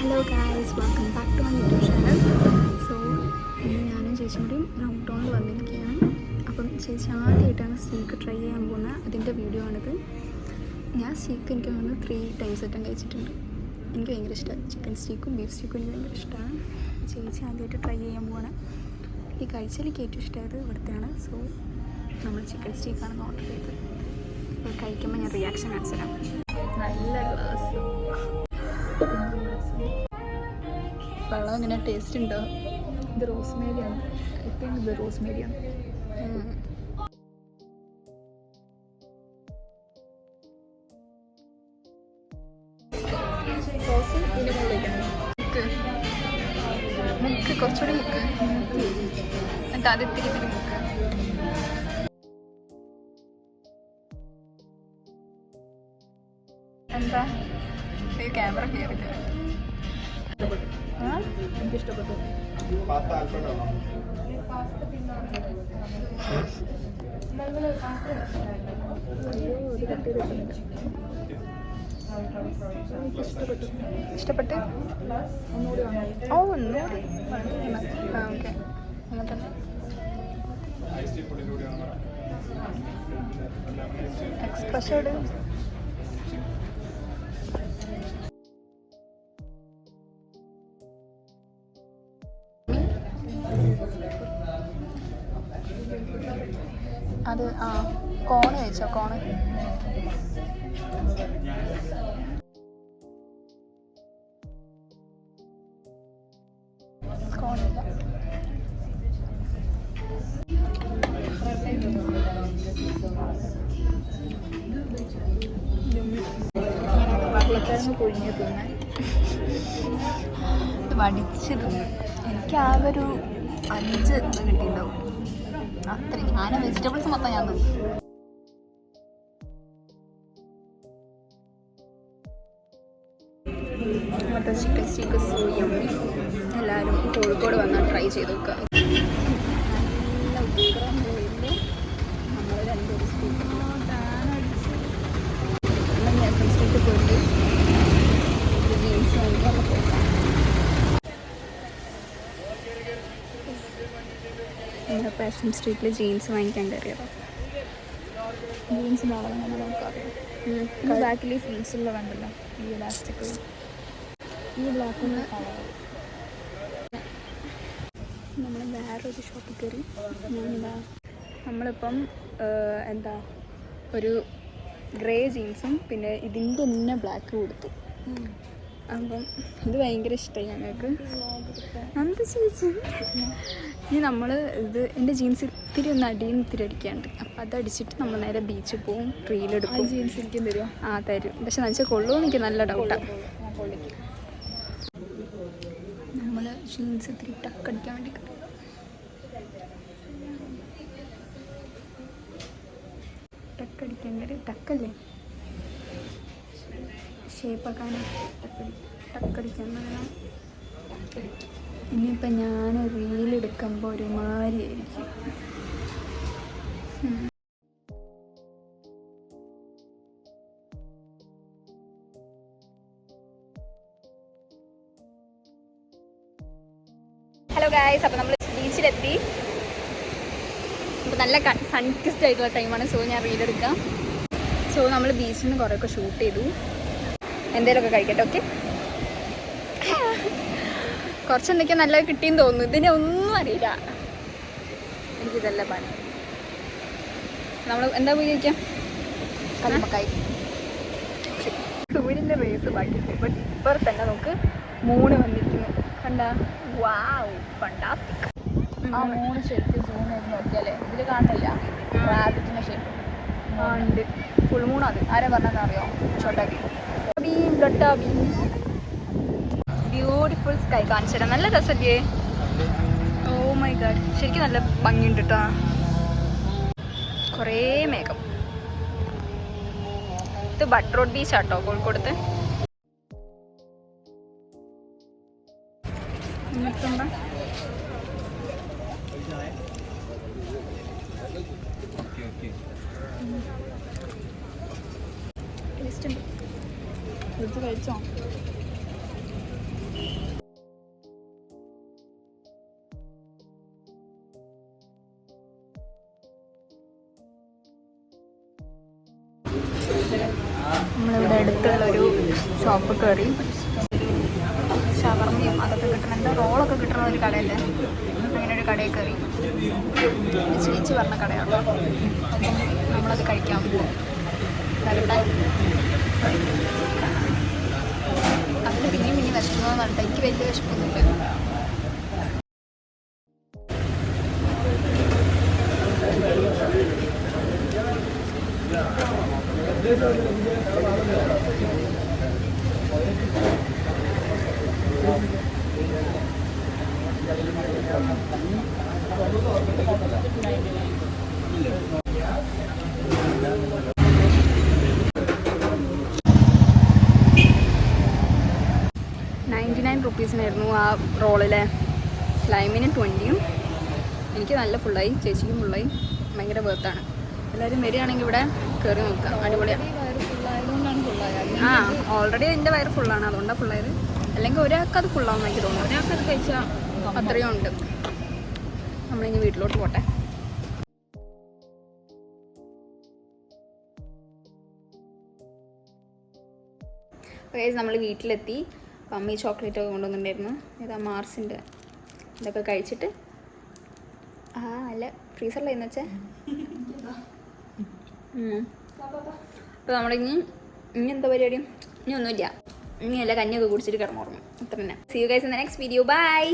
Hello guys, welcome back to my YouTube channel. So ഇന്ന് ഞാനും ചേച്ചിയും കൂടി ഡൗൺ ടൗണിൽ വന്നിരിക്കുകയാണ്. അപ്പം ചേച്ചി ആദ്യമായിട്ടാണ് സ്റ്റീക്ക് ട്രൈ ചെയ്യാൻ പോകുന്നത്. അതിൻ്റെ വീഡിയോ ആണിത്. ഞാൻ സ്റ്റീക്ക് എനിക്ക് തോന്നുന്നു 3 times കഴിച്ചിട്ടുണ്ട്. എനിക്ക് ഭയങ്കര ഇഷ്ടമാണ് ചിക്കൻ സ്റ്റീക്കും ബീഫ് സ്റ്റീക്കും. എനിക്ക് ഭയങ്കര ഇഷ്ടമാണ്. ചേച്ചി ആദ്യമായിട്ട് ട്രൈ ചെയ്യാൻ പോവാണ്. ഈ കഴിച്ചതിലേക്ക് ഏറ്റവും ഇഷ്ടമായത് ഇവിടുത്തെയാണ്. സോ നമ്മൾ ചിക്കൻ സ്റ്റീക്കാണെന്ന് ഓർഡർ ചെയ്തത്. അപ്പോൾ കഴിക്കുമ്പോൾ ഞാൻ റിയാക്ഷൻ കാണിച്ചു തരാം. നല്ല ഗ്ലാസ് വെള്ളം ഇങ്ങനെ ടേസ്റ്റ് ഉണ്ടോ? ഇത് റോസ്മേരിയാണ്. ഇപ്പം ഇത് റോസ്മേരിയാണ്. സോസ് ഇതിൻ്റെ മുകളിലേക്കാണ്. മുക്ക് കുറച്ചുകൂടി മുക്ക്, എന്നിട്ട് അത് ഇത്തിരി മുക്ക്. എന്താ ഈ ക്യാമറ കയറില്ല. എനിക്ക് ഇഷ്ടപ്പെട്ടു. ഇഷ്ടപ്പെട്ട് ഓ ഒന്നുകൂടി ആ ഓക്കെ. അങ്ങനെ തന്നെ എക്സ്പ്രഷോട് അത് കോണ് കഴിച്ചോ? കോണ് കോണില്ല. ഉരുളക്കിഴങ്ങ് പുഴുങ്ങി തിന്നാൻ വടിച്ച് തിന്ന് എനിക്ക് ആകെ ഒരു 5 ഇത് കിട്ടിയിട്ടുണ്ടാവും. അത്രയും ഞാൻ വെജിറ്റബിൾസ് മൊത്തം ഞാൻ തിന്നു. മറ്റേ ചിക്കൻ സ്റ്റീക്ക് സോ യമ്മി. എല്ലാവരും കോഴിക്കോട് വന്നാൽ ട്രൈ ചെയ്ത് നോക്കുക. നല്ല ഉഗ്രം പോയിട്ട് നമ്മൾ 2 സ്ട്രീറ്റ് സ്ട്രീറ്റ് പോയിട്ട് ജീൻസ് വാങ്ങിക്കാൻ പോകാം. നമ്മളിപ്പോൾ SM സ്ട്രീറ്റിൽ ജീൻസ് വാങ്ങിക്കാൻ കയറിയതാണ്. ജീൻസിൻ്റെ അളവ് നമ്മൾ നമുക്കറിയാം. ബാക്കിൽ ഈ ഫ്രീസുള്ള വേണ്ടല്ലോ, ഈ ഇലാസ്റ്റിക്, ഈ ബ്ലാക്കിന് നമ്മൾ വേറൊരു ഷോപ്പിൽ കയറി. നമ്മളിപ്പം എന്താ ഒരു ഗ്രേ ജീൻസും പിന്നെ ഇതിൻ്റെ തന്നെ ബ്ലാക്ക് കൊടുത്തു. അപ്പം ഇത് ഭയങ്കര ഇഷ്ടമായി ഞങ്ങൾക്ക്. എന്ത് ചേച്ചി ഇനി നമ്മൾ ഇത് എൻ്റെ ജീൻസ് ഇത്തിരി ഒന്ന് അടിയിൽ നിന്ന് ഇത്തിരി അടിക്കാണ്ട്. അപ്പം അതടിച്ചിട്ട് നമ്മൾ നേരെ ബീച്ചിൽ പോവും, റീലെടുക്കും. ജീൻസ് എനിക്കും തരുമോ? ആ തരും. പക്ഷെ നനച്ചാൽ കൊള്ളുമോ എനിക്ക് നല്ല ഡൗട്ടാണ്. നമ്മൾ ജീൻസ് ഇത്തിരി ടക്കടിക്കാൻ വേണ്ടി ടക്കടിക്കാൻ കയറി. ടക്കല്ലേ ഷേപ്പാക്കാൻ ടക്കടിക്കാൻ വേണം. ഇനിയിപ്പോൾ ഞാൻ റീലെടുക്കുമ്പോൾ ഒരുമാതിരി ആയിരിക്കും. ഹലോ ഗായ്സ്, അപ്പോൾ നമ്മൾ ബീച്ചിലെത്തി. അപ്പോൾ നല്ല സൺകിസ്ഡ് ആയിട്ടുള്ള ടൈമാണ്. സോ ഞാൻ റീലെടുക്കാം. സോ നമ്മൾ ബീച്ചിൽ നിന്ന് കുറേയൊക്കെ ഷൂട്ട് ചെയ്തു. എന്തെങ്കിലുമൊക്കെ കഴിക്കട്ടെ. ഓക്കെ, കുറച്ചെന്തൊക്കെ നല്ലത് കിട്ടിയെന്ന് തോന്നുന്നു. ഇതിനെ ഒന്നും അറിയില്ല. എനിക്കിതല്ല പണി. നമ്മൾ എന്താ പോയി കഴിക്കാം? കല്ലുമ്മക്കായി. സൂര്യൻ്റെ റേസ് ബാക്കിയിട്ട്. ബട്ട് ഇപ്പോൾ തന്നെ നമുക്ക് മൂണ് വന്നിരിക്കുന്നു. കണ്ട? വാവ്, ഫണ്ടാസ്റ്റിക്. ആ മൂന്ന് ശരിക്കും സൂം ചെയ്ത് നോക്കിയാലേ ഇതിൽ കാണുന്നില്ല റാബിറ്റിൻ്റെ ഷേപ്പ്. ആ ഉണ്ട്, ഫുൾ മൂണത്. ആരാ പറഞ്ഞതെന്നറിയോ? ചോട്ടാബി. Beautiful sky കാണിച്ചിടാം. നല്ല രസല്ലേ? ഓ മൈ ഗാഡ്, ശരിക്കും നല്ല ഭംഗിയുണ്ട് കേട്ടോ. കുറേ മേഘം. ഇത് ബട്ട് റോഡ് ബീച്ചാട്ടോ കോഴിക്കോടത്തെ. ടേസ്റ്റ് ഉണ്ട്. എടുത്ത് കഴിച്ചോ? ഷോപ്പ് കയറി ഷവർമയും അതൊക്കെ കിട്ടുന്ന എന്താ റോളൊക്കെ കിട്ടുന്ന ഒരു കടയല്ലേ, അങ്ങനെ ഒരു കടയിൽ കയറി. ചേച്ചി പറഞ്ഞ കടയാണ്, അപ്പം നമ്മളത് കഴിക്കാൻ പോകും. വരട്ടെ. അതിന് പിന്നെയും പിന്നെ വിശക്കുന്നതെന്ന് പറഞ്ഞിട്ട് എനിക്ക് വലിയ വിശപ്പൊന്നുമില്ല. ₹99 ആ റോളിലെ. ലൈമിന് 20. എനിക്ക് നല്ല ഫുള്ളായി, ചേച്ചിക്കും ഫുള്ളായി. ഭയങ്കര വേർത്താണ്. എല്ലാവരും വരികയാണെങ്കിൽ ഇവിടെ കയറി നോക്കാം, അടിപൊളിയാണ്. ആ ഓൾറെഡി എൻ്റെ വയറ് ഫുള്ളാണ്, അതുകൊണ്ടാണ് ഫുള്ളായത്. അല്ലെങ്കിൽ ഒരാൾക്ക് അത് ഫുള്ളാവുമെന്ന് എനിക്ക് തോന്നുന്നു. ഒരാൾക്ക് അത് കഴിച്ചാൽ അത്രയും ഉണ്ട്. നമ്മളിനി വീട്ടിലോട്ട് പോട്ടെ. ഗൈസ് നമ്മൾ വീട്ടിലെത്തി. അമ്മ ഈ ചോക്ലേറ്റൊക്കെ കൊണ്ടുവന്നിട്ടുണ്ടായിരുന്നു. ഇതാ മാർസിൻ്റെ ഇതൊക്കെ കഴിച്ചിട്ട് അല്ല ഫ്രീസറിലെന്ന് വെച്ചേ. അപ്പോൾ നമ്മളിനി എന്താ പരിപാടി? ഇനി ഒന്നുമില്ല, ഇനി അല്ല കഞ്ഞിയൊക്കെ കുടിച്ചിട്ട് കിടന്നുറങ്ങും. അത്ര തന്നെ. See you guys in the next video. By.